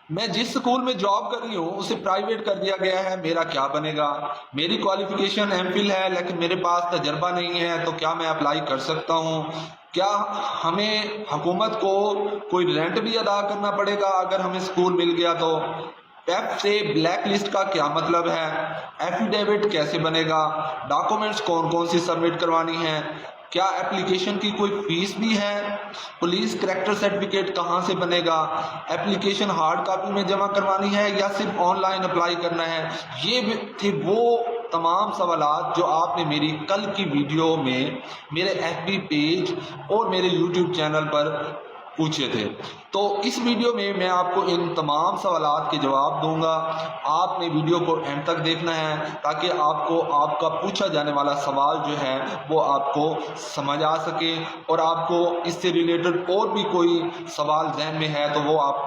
میں جس اسکول میں جاب کر رہی ہوں اسے پرائیویٹ کر دیا گیا ہے، میرا کیا بنے گا؟ میری کوالیفیکیشن ایم فل ہے لیکن میرے پاس تجربہ نہیں ہے، تو کیا میں اپلائی کر سکتا ہوں؟ کیا ہمیں حکومت کو کوئی رینٹ بھی ادا کرنا پڑے گا اگر ہمیں اسکول مل گیا تو؟ پیپ سے بلیک لسٹ کا کیا مطلب ہے؟ ایفیڈیوٹ کیسے بنے گا؟ ڈاکومنٹس کون کون سی سبمٹ کروانی ہیں؟ کیا اپلیکیشن کی کوئی فیس بھی ہے؟ پولیس کریکٹر سرٹیفکیٹ کہاں سے بنے گا؟ اپلیکیشن ہارڈ کاپی میں جمع کروانی ہے یا صرف آن لائن اپلائی کرنا ہے؟ یہ تھے وہ تمام سوالات جو آپ نے میری کل کی ویڈیو میں میرے ایف بی پیج اور میرے یوٹیوب چینل پر پوچھے تھے۔ تو اس ویڈیو میں آپ کو ان تمام سوالات کے جواب دوں گا۔ آپ نے ویڈیو کو اینڈ تک دیکھنا ہے تاکہ آپ کو آپ کا پوچھا جانے والا سوال جو ہے وہ آپ کو سمجھ آ سکے، اور آپ کو اس سے ریلیٹڈ اور بھی کوئی سوال ذہن میں ہے تو وہ آپ